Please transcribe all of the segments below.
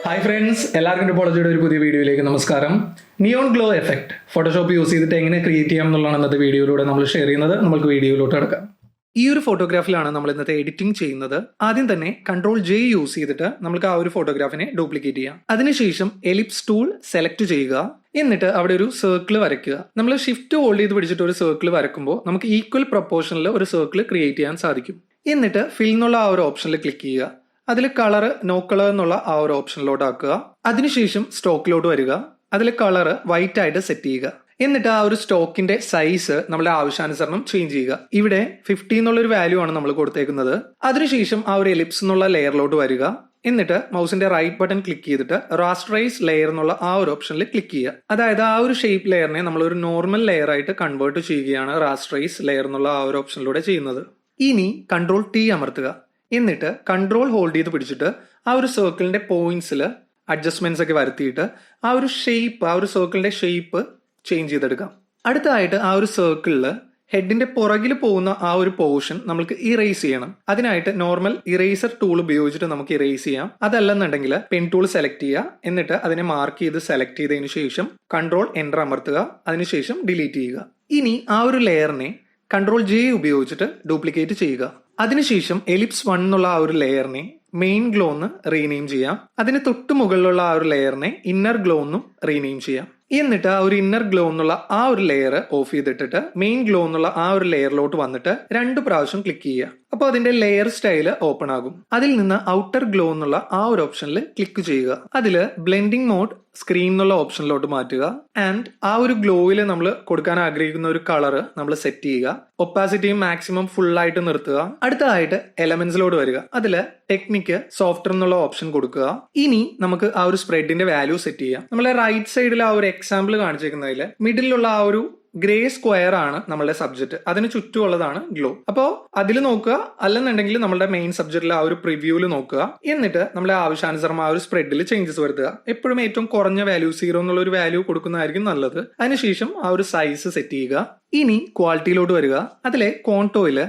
Hi friends, എല്ലാവർക്കും ടോപ്പോളജിയുടെ ഒരു പുതിയ വീഡിയോയിലേക്ക് നമസ്കാരം. Neon glow effect Photoshop use ചെയ്തിട്ട് എങ്ങനെ ക്രിയേറ്റ് ചെയ്യാം എന്നുള്ളതാണ് ഇന്നത്തെ വീഡിയോയിലൂടെ നമ്മൾ ഷെയർ ചെയ്യുന്നത്. നമുക്ക് വീഡിയോയിലോട്ട് കിടക്കാം. ഈ ഒരു ഫോട്ടോഗ്രാഫിലാണ് നമ്മൾ ഇന്നത്തെ എഡിറ്റിംഗ് ചെയ്യുന്നത്. ആദ്യം തന്നെ Ctrl J യൂസ് ചെയ്തിട്ട് നമുക്ക് ആ ഒരു ഫോട്ടോഗ്രാഫിനെ ഡ്യൂപ്ലിക്കേറ്റ് ചെയ്യാം. അതിനുശേഷം എലിപ്സ് ടൂൾ സെലക്ട് ചെയ്യുക. എന്നിട്ട് അവിടെ ഒരു സർക്കിൾ വരയ്ക്കുക. നമ്മൾ ഷിഫ്റ്റ് ഹോൾഡ് ചെയ്ത് പിടിച്ചിട്ട് ഒരു സർക്കിൾ വരയ്ക്കുമ്പോൾ നമുക്ക് ഈക്വൽ പ്രൊപ്പോർഷനിൽ ഒരു സർക്കിൾ ക്രിയേറ്റ് ചെയ്യാൻ സാധിക്കും. എന്നിട്ട് ഫിൽ എന്നുള്ള ആ ഒരു ഓപ്ഷനിൽ ക്ലിക്ക് ചെയ്യുക. അതിൽ കളർ നോ കളർ എന്നുള്ള ആ ഒരു ഓപ്ഷനിലോട്ട് ആക്കുക. അതിനുശേഷം സ്റ്റോക്കിലോട്ട് വരിക. അതിൽ കളർ വൈറ്റ് ആയിട്ട് സെറ്റ് ചെയ്യുക. എന്നിട്ട് ആ ഒരു സ്റ്റോക്കിന്റെ സൈസ് നമ്മുടെ ആവശ്യാനുസരണം ചേഞ്ച് ചെയ്യുക. ഇവിടെ 50 എന്നുള്ളൊരു വാല്യൂ ആണ് നമ്മൾ കൊടുത്തേക്കുന്നത്. അതിനുശേഷം ആ ഒരു എലിപ്സ് എന്നുള്ള ലെയറിലോട്ട് വരിക. എന്നിട്ട് മൗസിന്റെ റൈറ്റ് ബട്ടൺ ക്ലിക്ക് ചെയ്തിട്ട് റാസ്റ്ററൈസ് ലെയർ എന്നുള്ള ആ ഒരു ഓപ്ഷനിൽ ക്ലിക്ക് ചെയ്യുക. അതായത് ആ ഒരു ഷേപ്പ് ലെയറിനെ നമ്മൾ ഒരു നോർമൽ ലെയർ ആയിട്ട് കൺവേർട്ട് ചെയ്യുകയാണ് റാസ്റ്ററൈസ് ലെയർ എന്നുള്ള ആ ഒരു ഓപ്ഷനിലൂടെ ചെയ്യുന്നത്. ഇനി Ctrl T അമർത്തുക. എന്നിട്ട് കൺട്രോൾ ഹോൾഡ് ചെയ്ത് പിടിച്ചിട്ട് ആ ഒരു സർക്കിളിന്റെ പോയിന്റ്സിൽ അഡ്ജസ്റ്റ്മെന്റ്സ് ഒക്കെ വരുത്തിയിട്ട് ആ ഒരു സർക്കിളിന്റെ ഷേപ്പ് ചേഞ്ച് ചെയ്തെടുക്കാം. അടുത്തതായിട്ട് ആ ഒരു സർക്കിളിൽ ഹെഡിന്റെ പുറകിൽ പോകുന്ന ആ ഒരു പോർഷൻ നമുക്ക് ഇറേസ് ചെയ്യണം. അതിനായിട്ട് നോർമൽ ഇറേസർ ടൂൾ ഉപയോഗിച്ചിട്ട് നമുക്ക് ഇറേസ് ചെയ്യാം. അതല്ലെന്നുണ്ടെങ്കിൽ പെൻ ടൂൾ സെലക്ട് ചെയ്യുക. എന്നിട്ട് അതിനെ മാർക്ക് ചെയ്ത് സെലക്ട് ചെയ്തതിനു ശേഷം Ctrl Enter അമർത്തുക. അതിനുശേഷം ഡിലീറ്റ് ചെയ്യുക. ഇനി ആ ഒരു ലെയറിനെ Ctrl J ഉപയോഗിച്ചിട്ട് ഡ്യൂപ്ലിക്കേറ്റ് ചെയ്യുക. അതിനുശേഷം എലിപ്സ് 1 എന്നുള്ള ആ ഒരു ലെയറിനെ മെയിൻ ഗ്ലോ എന്ന് റീനെയിം ചെയ്യാം. അതിന് തൊട്ട് മുകളിലുള്ള ആ ഒരു ലെയറിനെ ഇന്നർ ഗ്ലോ എന്നും റീനെയിം ചെയ്യാം. എന്നിട്ട് ആ ഒരു ഇന്നർ ഗ്ലോ എന്നുള്ള ആ ഒരു ലെയർ ഓഫ് ചെയ്തിട്ടിട്ട് മെയിൻ ഗ്ലോ എന്നുള്ള ആ ഒരു ലെയറിലോട്ട് വന്നിട്ട് 2 പ്രാവശ്യം ക്ലിക്ക് ചെയ്യുക. അപ്പോൾ അതിന്റെ ലെയർ സ്റ്റൈല് ഓപ്പൺ ആകും. അതിൽ നിന്ന് ഔട്ടർ ഗ്ലോ എന്നുള്ള ആ ഒരു ഓപ്ഷനിൽ ക്ലിക്ക് ചെയ്യുക. അതിൽ ബ്ലെൻഡിങ് മോഡ് സ്ക്രീൻ എന്നുള്ള ഓപ്ഷനിലോട്ട് മാറ്റുക. ആൻഡ് ആ ഒരു ഗ്ലോയിൽ നമ്മൾ കൊടുക്കാൻ ആഗ്രഹിക്കുന്ന ഒരു കളർ നമ്മൾ സെറ്റ് ചെയ്യുക. ഒപ്പാസിറ്റിയും മാക്സിമം ഫുൾ ആയിട്ട് നിർത്തുക. അടുത്തതായിട്ട് എലമെന്റ്സിലോട്ട് വരിക. അതിൽ ടെക്നിക്ക് സോഫ്റ്റ്വെയർ എന്നുള്ള ഓപ്ഷൻ കൊടുക്കുക. ഇനി നമുക്ക് ആ ഒരു സ്പ്രെഡിന്റെ വാല്യൂ സെറ്റ് ചെയ്യാം. നമ്മളെ റൈറ്റ് സൈഡിൽ ആ ഒരു എക്സാമ്പിൾ കാണിച്ചിരിക്കുന്നതിൽ മിഡിലുള്ള ആ ഒരു ഗ്രേ സ്ക്വയർ ആണ് നമ്മളുടെ സബ്ജക്ട്. അതിന് ചുറ്റുമുള്ളതാണ് ഗ്ലോ. അപ്പോൾ അതിൽ നോക്കുക. അല്ലെന്നുണ്ടെങ്കിൽ നമ്മുടെ മെയിൻ സബ്ജക്റ്റിൽ ആ ഒരു പ്രിവ്യൂവിൽ നോക്കുക. എന്നിട്ട് നമ്മളെ ആവശ്യാനുസരണം ആ ഒരു സ്പ്രെഡിൽ ചേഞ്ചസ് വരുത്തുക. എപ്പോഴും ഏറ്റവും കുറഞ്ഞ വാല്യൂ 0 എന്നുള്ള ഒരു വാല്യൂ കൊടുക്കുന്നതായിരിക്കും നല്ലത്. അതിനുശേഷം ആ ഒരു സൈസ് സെറ്റ് ചെയ്യുക. ഇനി ക്വാളിറ്റിയിലോട്ട് വരിക. അതിലെ കോൺടോയില്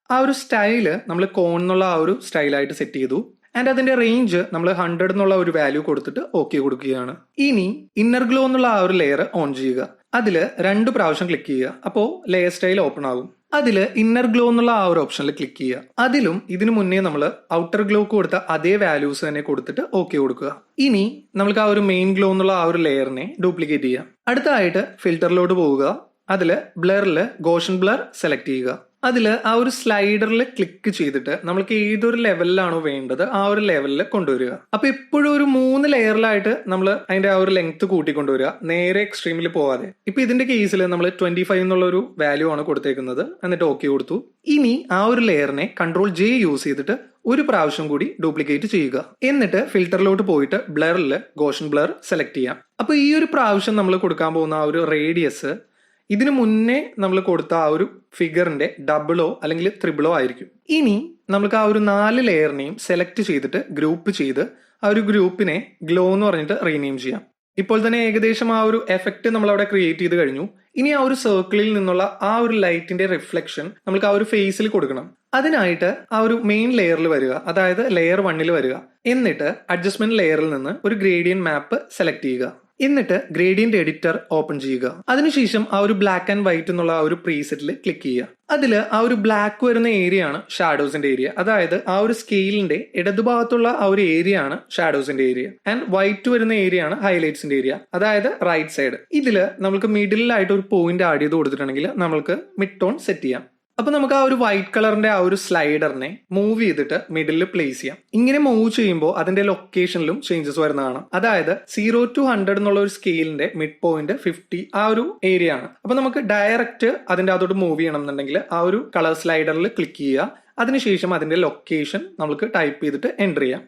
ആ ഒരു സ്റ്റൈല് നമ്മൾ കോൺ എന്നുള്ള ആ ഒരു സ്റ്റൈലായിട്ട് സെറ്റ് ചെയ്തു. ആൻഡ് അതിന്റെ റേഞ്ച് നമ്മൾ 100 എന്നുള്ള ഒരു വാല്യൂ കൊടുത്തിട്ട് ഓക്കെ കൊടുക്കുകയാണ്. ഇനി ഇന്നർ ഗ്ലോ എന്നുള്ള ആ ഒരു ലെയർ ഓൺ ചെയ്യുക. അതിൽ 2 പ്രാവശ്യം ക്ലിക്ക് ചെയ്യുക. അപ്പോൾ ലെയർ സ്റ്റൈൽ ഓപ്പൺ ആകും. അതിൽ ഇന്നർ ഗ്ലോ എന്നുള്ള ആ ഒരു ഓപ്ഷനിൽ ക്ലിക്ക് ചെയ്യുക. അതിലും ഇതിനു മുന്നേ നമ്മൾ ഔട്ടർ ഗ്ലോക്ക് കൊടുത്ത അതേ വാല്യൂസ് തന്നെ കൊടുത്തിട്ട് ഓക്കെ കൊടുക്കുക. ഇനി നമുക്ക് ആ ഒരു മെയിൻ ഗ്ലോ എന്നുള്ള ആ ഒരു ലെയറിനെ ഡ്യൂപ്ലിക്കേറ്റ് ചെയ്യാം. അടുത്തതായിട്ട് ഫിൽറ്ററിലോട്ട് പോവുക. അതിൽ ബ്ലറിൽ ഗോഷൻ ബ്ലർ സെലക്ട് ചെയ്യുക. അതിൽ ആ ഒരു സ്ലൈഡറിൽ ക്ലിക്ക് ചെയ്തിട്ട് നമുക്ക് ഏതൊരു ലെവലിലാണോ വേണ്ടത് ആ ഒരു ലെവലിൽ കൊണ്ടുവരിക. അപ്പൊ എപ്പോഴും ഒരു 3 ലെയറിലായിട്ട് നമ്മൾ അതിന്റെ ആ ഒരു ലെങ്ത് കൂട്ടിക്കൊണ്ടുവരിക, നേരെ എക്സ്ട്രീമിൽ പോവാതെ. ഇപ്പൊ ഇതിന്റെ കേസിൽ നമ്മൾ 25 എന്നുള്ള ഒരു വാല്യൂ ആണ് കൊടുത്തേക്കുന്നത്. എന്നിട്ട് ഓക്കെ കൊടുത്തു. ഇനി ആ ഒരു ലെയറിനെ Ctrl J യൂസ് ചെയ്തിട്ട് ഒരു പ്രാവശ്യം കൂടി ഡ്യൂപ്ലിക്കേറ്റ് ചെയ്യുക. എന്നിട്ട് ഫിൽറ്ററിലോട്ട് പോയിട്ട് ബ്ലറിൽ ഗോഷൻ ബ്ലർ സെലക്ട് ചെയ്യാം. അപ്പൊ ഈ ഒരു പ്രാവശ്യം നമ്മൾ കൊടുക്കാൻ പോകുന്ന ആ ഒരു റേഡിയസ് ഇതിനു മുന്നേ നമ്മൾ കൊടുത്ത ആ ഒരു ഫിഗറിന്റെ ഡബിളോ അല്ലെങ്കിൽ ത്രിബിളോ ആയിരിക്കും. ഇനി നമുക്ക് ആ ഒരു 4 ലെയറിനെയും സെലക്ട് ചെയ്തിട്ട് ഗ്രൂപ്പ് ചെയ്ത് ആ ഒരു ഗ്രൂപ്പിനെ ഗ്ലോ എന്ന് പറഞ്ഞിട്ട് റീനെയിം ചെയ്യാം. ഇപ്പോൾ തന്നെ ഏകദേശം ആ ഒരു എഫക്റ്റ് നമ്മൾ അവിടെ ക്രിയേറ്റ് ചെയ്ത് കഴിഞ്ഞു. ഇനി ആ ഒരു സർക്കിളിൽ നിന്നുള്ള ആ ഒരു ലൈറ്റിന്റെ റിഫ്ലക്ഷൻ നമുക്ക് ആ ഒരു ഫേസിൽ കൊടുക്കണം. അതിനായിട്ട് ആ ഒരു മെയിൻ ലെയറിൽ വരിക. അതായത് ലെയർ 1ൽ വരിക. എന്നിട്ട് അഡ്ജസ്റ്റ്മെന്റ് ലെയറിൽ നിന്ന് ഒരു ഗ്രേഡിയന്റ് മാപ്പ് സെലക്ട് ചെയ്യുക. എന്നിട്ട് ഗ്രേഡിയന്റ് എഡിറ്റർ ഓപ്പൺ ചെയ്യുക. അതിനുശേഷം ആ ഒരു ബ്ലാക്ക് ആൻഡ് വൈറ്റ് എന്നുള്ള ആ ഒരു പ്രീസെറ്റിൽ ക്ലിക്ക് ചെയ്യുക. അതിൽ ആ ഒരു ബ്ലാക്ക് വരുന്ന ഏരിയ ആണ് ഷാഡോസിന്റെ ഏരിയ. അതായത് ആ ഒരു സ്കെയിലിന്റെ ഇടതുഭാഗത്തുള്ള ആ ഒരു ഏരിയ ആണ് ഷാഡോസിന്റെ ഏരിയ. ആൻഡ് വൈറ്റ് വരുന്ന ഏരിയ ആണ് ഹൈലൈറ്റ്സിന്റെ ഏരിയ, അതായത് റൈറ്റ് സൈഡ്. ഇതിൽ നമുക്ക് മിഡിലായിട്ട് ഒരു പോയിന്റ് ആഡ് ചെയ്ത് കൊടുത്തിട്ടുണ്ടെങ്കിൽ നമുക്ക് മിഡ് ടോൺ സെറ്റ് ചെയ്യാം. അപ്പൊ നമുക്ക് ആ ഒരു വൈറ്റ് കളറിന്റെ ആ ഒരു സ്ലൈഡറിനെ മൂവ് ചെയ്തിട്ട് മിഡിൽ പ്ലേസ് ചെയ്യാം. ഇങ്ങനെ മൂവ് ചെയ്യുമ്പോൾ അതിന്റെ ലൊക്കേഷനിലും ചേഞ്ചസ് വരുന്നതാണ്. അതായത് 0 to 100 എന്നുള്ള ഒരു സ്കെയിലിന്റെ മിഡ് പോയിന്റ് 50 ആ ഒരു ഏരിയ ആണ്. അപ്പൊ നമുക്ക് ഡയറക്റ്റ് അതിന്റെ അതോട്ട് മൂവ് ചെയ്യണം എന്നുണ്ടെങ്കിൽ ആ ഒരു കളർ സ്ലൈഡറിൽ ക്ലിക്ക് ചെയ്യുക. അതിനുശേഷം അതിന്റെ ലൊക്കേഷൻ നമുക്ക് ടൈപ്പ് ചെയ്തിട്ട് എൻ്റർ ചെയ്യാം.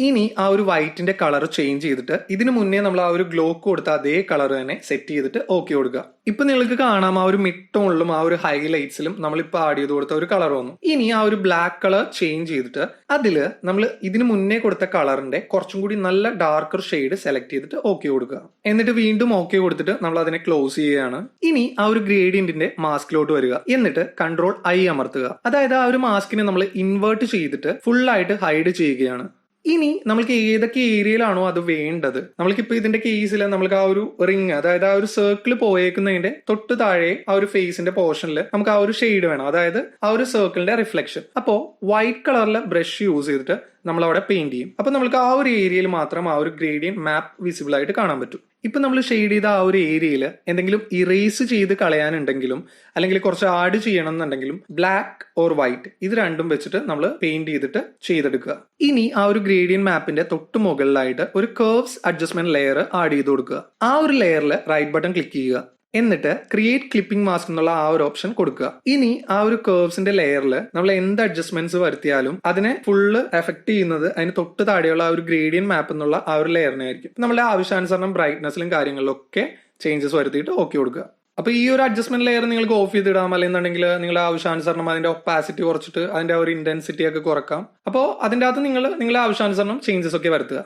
ഇനി ആ ഒരു വൈറ്റിന്റെ കളർ ചേഞ്ച് ചെയ്തിട്ട് ഇതിനു മുന്നേ നമ്മൾ ആ ഒരു ഗ്ലോക്ക് കൊടുത്ത അതേ കളർ തന്നെ സെറ്റ് ചെയ്തിട്ട് ഓക്കെ കൊടുക്കുക. ഇപ്പൊ നിങ്ങൾക്ക് കാണാം ആ ഒരു മിഡ് ടോണിലും ആ ഒരു ഹൈലൈറ്റ്സിലും നമ്മളിപ്പോ ആഡ് ചെയ്ത് കൊടുത്ത ഒരു കളർ വന്നു. ഇനി ആ ഒരു ബ്ലാക്ക് കളർ ചേഞ്ച് ചെയ്തിട്ട് അതില് നമ്മൾ ഇതിനു മുന്നേ കൊടുത്ത കളറിന്റെ കുറച്ചും കൂടി നല്ല ഡാർക്കർ ഷെയ്ഡ് സെലക്ട് ചെയ്തിട്ട് ഓക്കെ കൊടുക്കുക. എന്നിട്ട് വീണ്ടും ഓക്കെ കൊടുത്തിട്ട് നമ്മൾ അതിനെ ക്ലോസ് ചെയ്യുകയാണ്. ഇനി ആ ഒരു ഗ്രേഡിയന്റിന്റെ മാസ്കിലോട്ട് വരിക. എന്നിട്ട് Ctrl I അമർത്തുക. അതായത് ആ ഒരു മാസ്കിനെ നമ്മൾ ഇൻവേർട്ട് ചെയ്തിട്ട് ഫുൾ ആയിട്ട് ഹൈഡ് ചെയ്യുകയാണ്. ഇനി നമ്മൾക്ക് ഏതൊക്കെ ഏരിയയിലാണോ അത് വേണ്ടത്, നമ്മൾക്കിപ്പോൾ ഇതിന്റെ കേസിൽ നമ്മൾക്ക് ആ ഒരു റിങ്, അതായത് ആ ഒരു സർക്കിൾ പോയേക്കുന്നതിന്റെ തൊട്ട് താഴെ ആ ഒരു ഫേസിന്റെ പോർഷനിൽ നമുക്ക് ആ ഒരു ഷെയ്ഡ് വേണം, അതായത് ആ ഒരു സർക്കിളിന്റെ റിഫ്ലക്ഷൻ. അപ്പോൾ വൈറ്റ് കളറിലെ ബ്രഷ് യൂസ് ചെയ്തിട്ട് നമ്മൾ അവിടെ പെയിന്റ് ചെയ്യും. അപ്പൊ നമുക്ക് ആ ഒരു ഏരിയയിൽ മാത്രം ആ ഒരു ഗ്രേഡിയന്റ് മാപ്പ് വിസിബിൾ ആയിട്ട് കാണാൻ പറ്റും. ഇപ്പൊ നമ്മൾ ഷെയ്ഡ് ചെയ്ത ആ ഒരു ഏരിയയിൽ എന്തെങ്കിലും ഇറേസ് ചെയ്ത് കളയാനുണ്ടെങ്കിലും അല്ലെങ്കിൽ കുറച്ച് ആഡ് ചെയ്യണം എന്നുണ്ടെങ്കിലും ബ്ലാക്ക് ഓർ വൈറ്റ് ഇത് രണ്ടും വെച്ചിട്ട് നമ്മൾ പെയിന്റ് ചെയ്തിട്ട് ചെയ്തെടുക്കുക. ഇനി ആ ഒരു ഗ്രേഡിയന്റ് മാപ്പിന്റെ തൊട്ട് മുകളിലായിട്ട് ഒരു കർവ്സ് അഡ്ജസ്റ്റ്മെന്റ് ലെയർ ആഡ് ചെയ്ത് കൊടുക്കുക. ആ ഒരു ലെയറിൽ റൈറ്റ് ബട്ടൺ ക്ലിക്ക് ചെയ്യുക. എന്നിട്ട് ക്രിയേറ്റ് ക്ലിപ്പിംഗ് മാസ്ക് എന്നുള്ള ആ ഒരു ഓപ്ഷൻ കൊടുക്കുക. ഇനി ആ ഒരു കർവ്സിന്റെ ലെയറിൽ നമ്മൾ എന്ത് അഡ്ജസ്റ്റ്മെന്റ്സ് വരുത്തിയാലും അതിനെ ഫുള്ള് എഫക്ട് ചെയ്യുന്നത് അതിന് തൊട്ട് താഴെയുള്ള ആ ഒരു ഗ്രേഡിയന്റ് മാപ്പ് എന്നുള്ള ആ ഒരു ലെയറിനെ ആയിരിക്കും. നമ്മുടെ ആവശ്യാനുസരണം ബ്രൈറ്റ്നസിലും കാര്യങ്ങളിലും ഒക്കെ ചേഞ്ചസ് വരുത്തിയിട്ട് ഓക്കെ കൊടുക്കുക. അപ്പൊ ഈ ഒരു അഡ്ജസ്റ്റ്മെന്റ് ലെയർ നിങ്ങൾക്ക് ഓഫ് ചെയ്തിടാം, അല്ലെന്നുണ്ടെങ്കിൽ നിങ്ങളുടെ ആവശ്യാനുസരണം അതിന്റെ ഒപ്പാസിറ്റി കുറച്ചിട്ട് അതിന്റെ ആ ഒരു ഇന്റൻസിറ്റി ഒക്കെ കുറക്കാം. അപ്പോൾ അതിന്റെ അകത്ത് നിങ്ങളുടെ ആവശ്യാനുസരണം ചേഞ്ചസ് ഒക്കെ വരുത്തുക.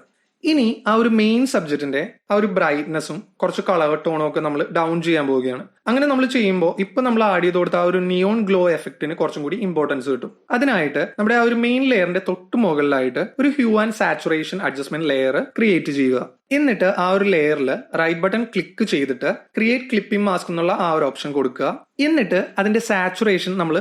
ഇനി ആ ഒരു മെയിൻ സബ്ജക്റ്റിന്റെ ആ ഒരു ബ്രൈറ്റ്നസും കുറച്ച് കളർ ടോണും ഒക്കെ നമ്മൾ ഡൗൺ ചെയ്യാൻ പോവുകയാണ്. അങ്ങനെ നമ്മൾ ചെയ്യുമ്പോൾ ഇപ്പൊ നമ്മൾ ആഡ് ചെയ്ത് കൊടുത്ത ആ ഒരു നിയോൺ ഗ്ലോ എഫക്റ്റിന് കുറച്ചും കൂടി ഇമ്പോർട്ടൻസ് കിട്ടും. അതിനായിട്ട് നമ്മുടെ ആ ഒരു മെയിൻ ലെയറിന്റെ തൊട്ട് മുകളിലായിട്ട് ഒരു Hugh and saturation adjustment layer create ചെയ്യുക. എന്നിട്ട് ആ ഒരു ലെയറിൽ റൈറ്റ് ബട്ടൺ ക്ലിക്ക് ചെയ്തിട്ട് ക്രിയേറ്റ് ക്ലിപ്പിംഗ് മാസ്ക് എന്നുള്ള ആ ഒരു ഓപ്ഷൻ കൊടുക്കുക. എന്നിട്ട് അതിന്റെ സാച്ചുറേഷൻ നമ്മൾ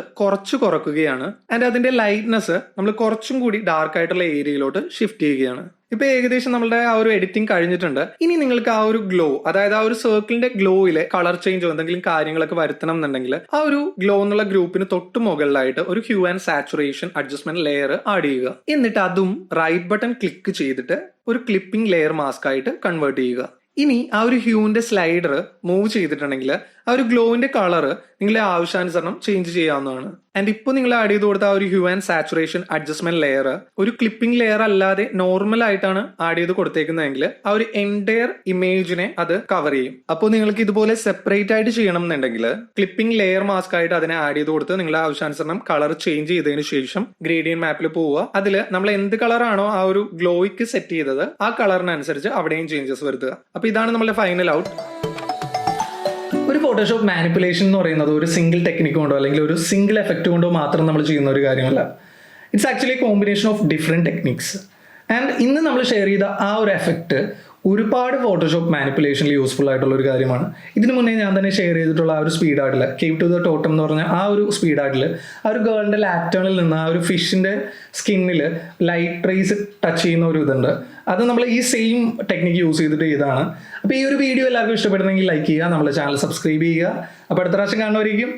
കുറയ്ക്കുകയാണ്. ആൻഡ് അതിന്റെ ലൈറ്റ്നെസ് നമ്മൾ കുറച്ചും കൂടി ഡാർക്ക് ആയിട്ടുള്ള ഏരിയയിലോട്ട് ഷിഫ്റ്റ് ചെയ്യുകയാണ്. ഇപ്പൊ ഏകദേശം നമ്മളുടെ ആ ഒരു എഡിറ്റിംഗ് കഴിഞ്ഞിട്ടുണ്ട്. ഇനി നിങ്ങൾക്ക് ആ ഒരു ഗ്ലോ, അതായത് ആ ഒരു സർക്കിളിന്റെ ഗ്ലോയിലെ കളർ ചേഞ്ചോ എന്തെങ്കിലും കാര്യങ്ങളൊക്കെ വരുത്തണം എന്നുണ്ടെങ്കിൽ ആ ഒരു ഗ്ലോ എന്നുള്ള ഗ്രൂപ്പിന് തൊട്ട് മുകളിലായിട്ട് ഒരു Hugh and saturation adjustment layer add ചെയ്യുക. എന്നിട്ട് അതും റൈറ്റ് ബട്ടൺ ക്ലിക്ക് ചെയ്തിട്ട് ഒരു ക്ലിപ്പിംഗ് ലെയർ മാസ്ക് ആയിട്ട് കൺവേർട്ട് ചെയ്യുക. ഇനി ആ ഒരു ഹ്യൂവിന്റെ സ്ലൈഡർ മൂവ് ചെയ്തിട്ടുണ്ടെങ്കിൽ ആ ഒരു ഗ്ലോവിന്റെ കളർ നിങ്ങളെ ആവശ്യാനുസരണം ചേഞ്ച് ചെയ്യാവുന്നതാണ്. ആൻഡ് ഇപ്പോൾ നിങ്ങൾ ആഡ് ചെയ്ത് കൊടുത്ത ആ ഒരു Hugh and saturation adjustment layer ഒരു ക്ലിപ്പിംഗ് ലെയർ അല്ലാതെ നോർമൽ ആയിട്ടാണ് ആഡ് ചെയ്ത് കൊടുത്തേക്കുന്നതെങ്കിൽ ആ ഒരു എൻറ്റയർ ഇമേജിനെ അത് കവർ ചെയ്യും. അപ്പോൾ നിങ്ങൾക്ക് ഇതുപോലെ സെപ്പറേറ്റ് ആയിട്ട് ചെയ്യണം എന്നുണ്ടെങ്കിൽ ക്ലിപ്പിംഗ് ലെയർ മാസ്ക് ആയിട്ട് അതിനെ ആഡ് ചെയ്ത് കൊടുത്ത് നിങ്ങളുടെ ആവശ്യാനുസരണം കളർ ചേഞ്ച് ചെയ്തതിനു ശേഷം ഗ്രേഡിയന്റ് മാപ്പിൽ പോവുക. അതിൽ നമ്മൾ എന്ത് കളറാണോ ആ ഒരു ഗ്ലോയ്ക്ക് സെറ്റ് ചെയ്തത് ആ കളറിനനുസരിച്ച് അവിടെയും ചേഞ്ചസ് വരുത്തുക. അപ്പൊ ഇതാണ് നമ്മുടെ ഫൈനൽ ഔട്ട്. ഒരു ഫോട്ടോഷോപ്പ് മാനിപ്പുലേഷൻ എന്ന് പറയുന്നത് ഒരു സിംഗിൾ ടെക്നിക്ക് കൊണ്ടോ അല്ലെങ്കിൽ ഒരു സിംഗിൾ എഫക്റ്റ് കൊണ്ടോ മാത്രം നമ്മൾ ചെയ്യുന്ന ഒരു കാര്യമല്ല. It's actually combination of different techniques. And ഇന്ന് നമ്മൾ ഷെയർ ചെയ്ത ആ ഒരു എഫക്റ്റ് ഒരുപാട് ഫോട്ടോഷോപ്പ് മാനിപ്പുലേഷനിൽ യൂസ്ഫുൾ ആയിട്ടുള്ള ഒരു കാര്യമാണ്. ഇതിനു മുന്നേ ഞാൻ തന്നെ ഷെയർ ചെയ്തിട്ടുള്ള ആ ഒരു സ്പീഡ് ആർട്ടിൽ കേവ് ടു ദ ടോട്ടം എന്ന് പറഞ്ഞ ആ ഒരു സ്പീഡ് ആർട്ടിൽ ആ ഒരു ഗേളിൻ്റെ ലാറ്റേണിൽ നിന്ന് ആ ഒരു ഫിഷിൻ്റെ സ്കിന്നിൽ ലൈറ്റ് റേസ് ടച്ച് ചെയ്യുന്ന ഒരു ഇതുണ്ട്. അത് നമ്മൾ ഈ സെയിം ടെക്നിക്ക് യൂസ് ചെയ്തിട്ട് ചെയ്തതാണ്. അപ്പോൾ ഈ ഒരു വീഡിയോ എല്ലാവർക്കും ഇഷ്ടപ്പെടുന്നെങ്കിൽ ലൈക്ക് ചെയ്യുക, നമ്മുടെ ചാനൽ സബ്സ്ക്രൈബ് ചെയ്യുക. അപ്പോൾ അടുത്ത പ്രാവശ്യം കാണുന്നവരേക്കും